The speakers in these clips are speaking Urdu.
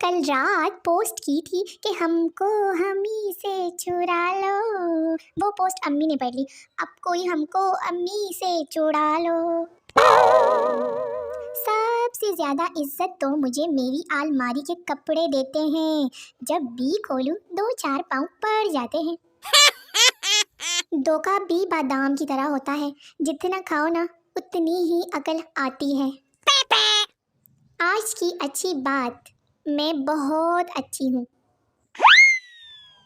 کل رات پوسٹ کی تھی کہ ہم کو ہمیں سے چرا لو، وہ پوسٹ امی نے پڑھ لی، اب کوئی ہم کو امی سے چڑا لو۔ سب سے زیادہ عزت تو مجھے میری الماری کے کپڑے دیتے ہیں، جب بھی کھولوں 2-4 پاؤں پڑ جاتے ہیں۔ دھوکہ بھی بادام کی طرح ہوتا ہے، جتنا کھاؤ نا اتنی ہی عقل آتی ہے۔ آج کی اچھی بات، میں بہت اچھی ہوں۔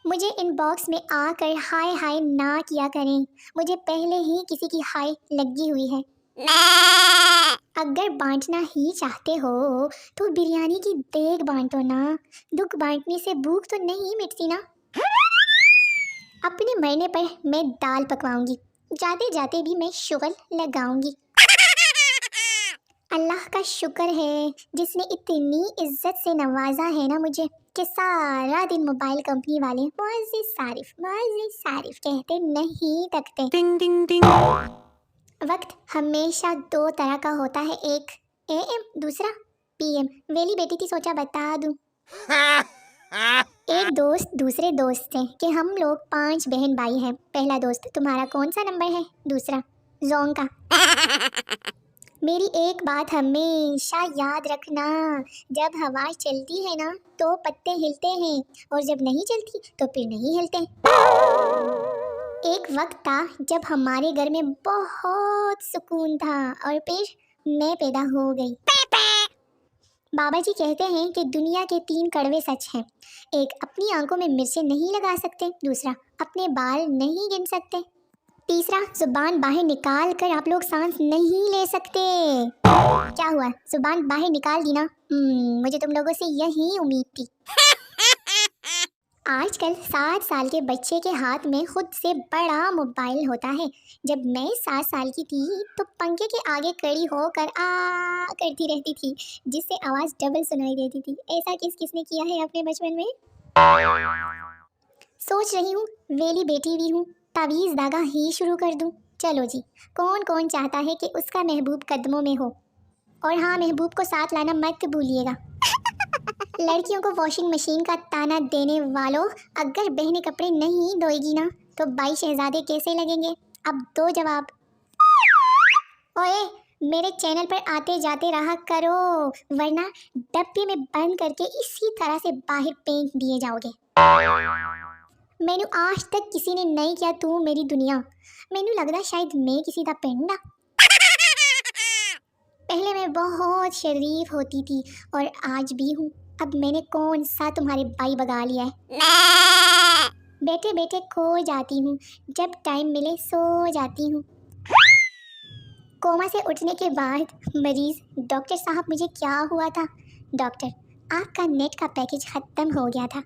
مجھے ان باکس میں آ کر ہائے ہائے نہ کیا کریں، مجھے پہلے ہی کسی کی ہائے لگی ہوئی ہے۔ اگر بانٹنا ہی چاہتے ہو تو بریانی کی دیگ بانٹو نا، دکھ بانٹنے سے بھوک تو نہیں مٹتی نا۔ اپنے مرنے پر میں دال پکواؤں گی، جاتے جاتے بھی میں شغل لگاؤں گی۔ اللہ کا شکر ہے جس نے اتنی عزت سے نوازا ہے نا مجھے، کہ سارا دن موبائل کمپنی والے معزز صارف کہتے نہیں تکتے۔ وقت ہمیشہ 2 طرح کا ہوتا ہے، ایک AM دوسرا PM۔ ویلی بیٹی تھی سوچا بتا دوں۔ ایک دوست دوسرے دوست سے کہ ہم لوگ 5 بہن بھائی ہیں۔ پہلا دوست تمہارا کون سا نمبر ہے؟ دوسرا زونگ کا۔ میری ایک بات ہمیشہ یاد رکھنا، جب ہوا چلتی ہے نا تو پتے ہلتے ہیں، اور جب نہیں چلتی تو پھر نہیں ہلتے۔ ایک وقت تھا جب ہمارے گھر میں بہت سکون تھا، اور پھر میں پیدا ہو گئی۔ بابا جی کہتے ہیں کہ دنیا کے 3 کڑوے سچ ہیں، ایک اپنی آنکھوں میں مرچیں نہیں لگا سکتے، دوسرا اپنے بال نہیں گن سکتے، تیسرا زبان باہر نکال کر آپ لوگ سانس نہیں لے سکتے۔ کیا ہوا؟ زبان باہر نکال دی نا؟ مجھے تم لوگوں سے یہی امید تھی۔ آج کل 7 سال کے بچے کے ہاتھ میں خود سے بڑا موبائل ہوتا ہے۔ جب میں 7 سال کی تھی تو پنکھے کے آگے کھڑی ہو کر کرتی رہتی تھی، جس سے آواز ڈبل سنائی دیتی تھی۔ ایسا کس نے کیا ہے اپنے بچپن میں؟ سوچ رہی ہوں ویلی بیٹی بھی ہوں، تعویذ داغا ہی شروع کر دوں۔ چلو جی، کون چاہتا ہے کہ اس کا محبوب قدموں میں ہو؟ اور ہاں، محبوب کو ساتھ لانا مت بھولیے گا۔ لڑکیوں کو واشنگ مشین کا تانا دینے والوں، اگر بہنیں کپڑے نہیں دھوئے گی نا تو 22 شہزادے کیسے لگیں گے؟ اب دو جواب۔ اوئے، میرے چینل پر آتے جاتے رہا کرو، ورنہ ڈبے میں بند کر کے اسی طرح سے باہر پھینک دیے جاؤ گے۔ مینو آج تک کسی نے نہیں کیا تو میری دنیا، مینو لگتا شاید میں کسی دا پنڈا۔ پہلے میں بہت شریف ہوتی تھی اور آج بھی ہوں، اب میں نے کون سا تمہارے بائی بگا لیا ہے؟ بیٹے بیٹے کھو جاتی ہوں، جب ٹائم ملے سو جاتی ہوں۔ کوما سے اٹھنے کے بعد مریض: ڈاکٹر صاحب مجھے کیا ہوا تھا؟ ڈاکٹر: آپ کا نیٹ کا پیکج ختم ہو گیا تھا۔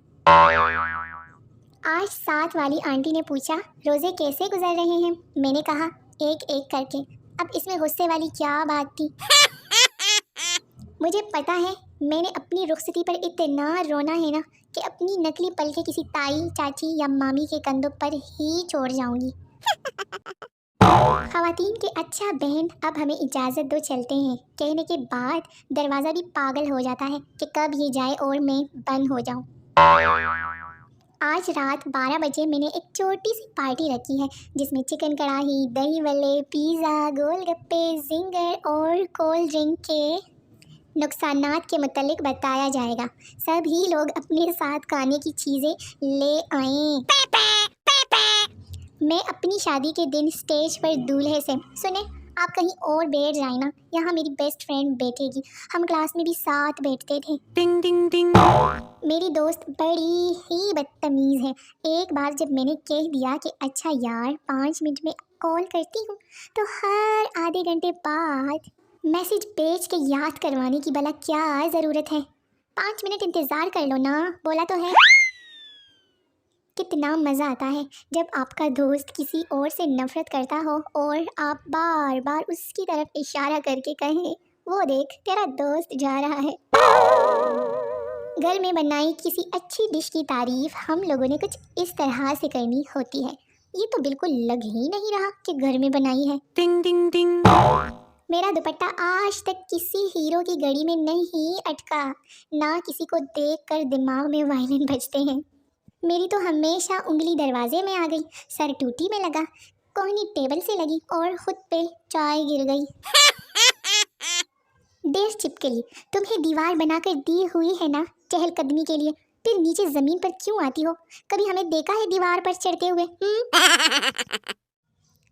آج 7 والی آنٹی نے پوچھا روزے کیسے گزر رہے ہیں؟ میں نے کہا ایک ایک کر کے۔ اب اس میں غصے والی کیا بات تھی؟ مجھے پتا ہے میں نے اپنی رخصتی پر اتنا رونا ہے نا کہ اپنی نکلی پلکیں کسی تائی، چاچی یا مامی کے کندھوں پر ہی چھوڑ جاؤں گی۔ خواتین کے اچھا بہن اب ہمیں اجازت دو چلتے ہیں کہنے کے بعد دروازہ بھی پاگل ہو جاتا ہے کہ کب یہ جائے اور میں بند ہو جاؤں۔ آج رات 12 بجے میں نے ایک چھوٹی سی پارٹی رکھی ہے، جس میں چکن کڑھائی، دہی بلے، پیزا، گول گپے، زنگر اور کولڈ ڈرنک کے نقصانات کے متعلق بتایا جائے گا۔ سبھی لوگ اپنے ساتھ کھانے کی چیزیں لے آئیں۔ میں اپنی شادی کے دن اسٹیج پر دولہے سے: سنیں، آپ کہیں اور بیٹھ جائیں نا، یہاں میری بیسٹ فرینڈ بیٹھے گی، ہم کلاس میں بھی ساتھ بیٹھتے تھے۔ ٹنگ ٹنگ ٹنگ۔ میری دوست بڑی ہی بدتمیز ہے، ایک بار جب میں نے کہہ دیا کہ اچھا یار 5 منٹ میں کال کرتی ہوں، تو ہر آدھے گھنٹے بعد میسج بھیج کے یاد کروانے کی بھلا کیا ضرورت ہے؟ 5 منٹ انتظار کر لو نا، بولا تو ہے۔ کتنا مزہ آتا ہے جب آپ کا دوست کسی اور سے نفرت کرتا ہو اور آپ بار بار اس کی طرف اشارہ کر کے کہیں وہ دیکھ تیرا دوست جا رہا ہے۔ گھر میں بنائی کسی اچھی ڈش کی تعریف ہم لوگوں نے کچھ اس طرح سے کرنی ہوتی ہے: یہ تو بالکل لگ ہی نہیں رہا کہ گھر میں بنائی ہے۔ ٹنگ ٹنگ ٹنگ۔ میرا دوپٹہ آج تک کسی ہیرو کی گھڑی میں نہیں اٹکا، نہ کسی کو دیکھ کر دماغ میں وائلن بجتے ہیں۔ میری تو ہمیشہ انگلی دروازے میں آ گئی، سر ٹوٹی میں لگا، کوہنی ٹیبل سے لگی اور خود پہ چائے گر گئی۔ دیر چپکلی، تمہیں دیوار بنا کر دی ہوئی ہے نا چہل قدمی کے لیے، پھر نیچے زمین پر کیوں آتی ہو؟ کبھی ہمیں دیکھا ہے دیوار پر چڑھتے ہوئے؟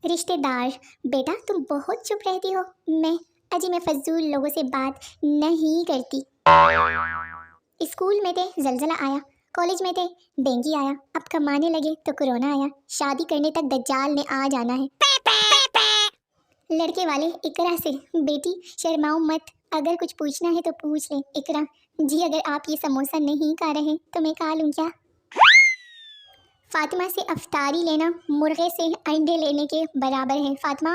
رشتے دار، بیٹا تم بہت چپ رہتی ہو، میں فضول لوگوں سے بات نہیں کرتی۔ اسکول میں تھے زلزلہ آیا، کالج میں تھے ڈینگی آیا، اب کمانے لگے تو کورونا آیا، شادی کرنے تک دجال نے آ جانا ہے۔ لڑکے والے اقرا سے، بیٹی شرماؤ مت، اگر کچھ پوچھنا ہے تو پوچھ لیں۔ اقرا، جی اگر آپ یہ سموسہ نہیں کھا رہے تو میں کھا لوں کیا؟ فاطمہ سے افطاری لینا مرغے سے انڈے لینے کے برابر ہے۔ فاطمہ،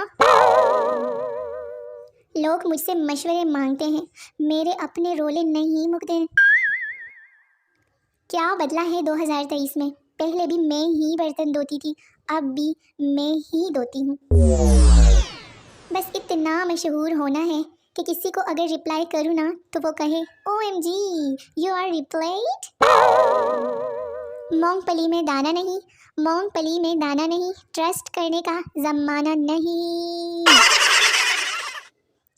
لوگ مجھ سے مشورے مانگتے ہیں، میرے اپنے رولے نہیں مکتے۔ کیا بدلا ہے 2023 میں؟ پہلے بھی میں ہی برتن دھوتی تھی، اب بھی میں ہی دھوتی ہوں۔ بس اتنا مشہور ہونا ہے کہ کسی کو اگر رپلائی کروں نا تو وہ کہے OMG you are replied۔ مونگ پلی میں دانا نہیں، مونگ پلی میں دانا نہیں، ٹرسٹ کرنے کا زمانہ نہیں۔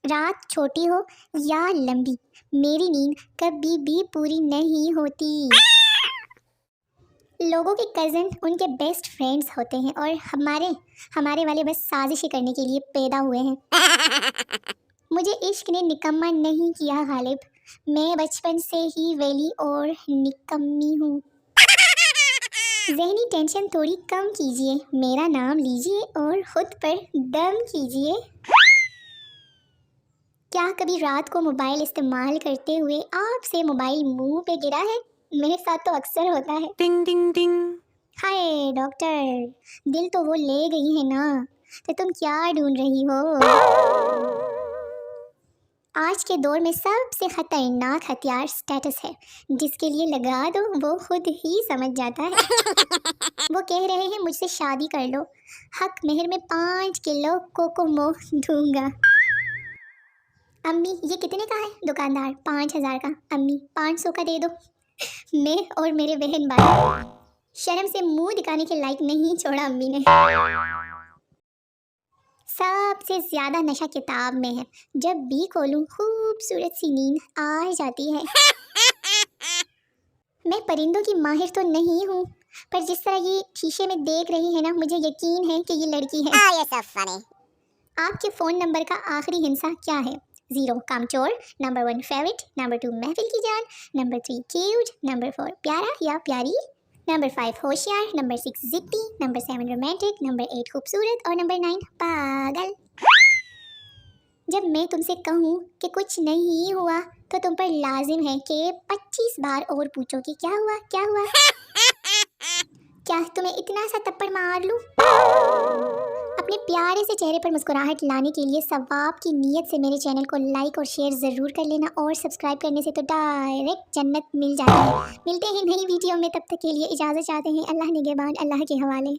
رات چھوٹی ہو یا لمبی، میری نیند کبھی بھی پوری نہیں ہوتی۔ لوگوں کے کزن ان کے بیسٹ فرینڈز ہوتے ہیں اور ہمارے والے بس سازشیں کرنے کے لیے پیدا ہوئے ہیں۔ مجھے عشق نے نکما نہیں کیا غالب، میں بچپن سے ہی ویلی اور نکمی ہوں۔ ذہنی ٹینشن تھوڑی کم کیجیے، میرا نام لیجیے اور خود پر دم کیجیے۔ کیا کبھی رات کو موبائل استعمال کرتے ہوئے آپ سے موبائل منہ پہ گرا ہے؟ میرے ساتھ تو اکثر ہوتا ہے۔ ٹنگ ٹنگ ٹنگ۔ ہائے ڈاکٹر، دل تو وہ لے گئی ہے نا، تو تم کیا ڈھونڈ رہی ہو؟ آج کے دور میں سب سے خطرناک ہتھیار سٹیٹس ہے، جس کے لیے لگا دو وہ خود ہی سمجھ جاتا ہے۔ وہ کہہ رہے ہیں مجھ سے شادی کر لو، حق مہر میں 5 کلو کوکومو دوں گا۔ امی یہ کتنے کا ہے؟ دکاندار 5000 کا۔ امی 500 کا دے دو، میں اور میرے بہن بھائی۔ شرم سے منہ دکھانے کے لائق نہیں چھوڑا امی نے۔ سب سے زیادہ نشہ کتاب میں ہے، جب بھی کھولوں خوبصورت سی نیند آ جاتی ہے۔ میں پرندوں کی ماہر تو نہیں ہوں، پر جس طرح یہ شیشے میں دیکھ رہی ہے نا، مجھے یقین ہے کہ یہ لڑکی ہے۔ آپ کے فون نمبر کا آخری ہندسہ کیا ہے؟ 0 کامچور، نمبر 1 فیورٹ، نمبر 2 محفل کی جان، نمبر 3 کیوٹ، نمبر 4 پیارا یا پیاری، نمبر 5 ہوشیار، نمبر 6 ضدی، نمبر 7 رومانٹک، نمبر 8 خوبصورت اور نمبر 9 پاگل۔ جب میں تم سے کہوں کہ کچھ نہیں ہوا تو تم پر لازم ہے کہ 25 بار اور پوچھو کہ کیا ہوا کیا ہوا۔ کیا تمہیں اتنا سا تپڑ مار لوں؟ اپنے پیارے سے چہرے پر مسکراہٹ لانے کے لیے ثواب کی نیت سے میرے چینل کو لائک اور شیئر ضرور کر لینا، اور سبسکرائب کرنے سے تو ڈائریکٹ جنت مل جاتی ہے۔ ملتے ہیں نئی ویڈیو میں، تب تک کے لیے اجازت چاہتے ہیں۔ اللہ نگہبان، اللہ کے حوالے۔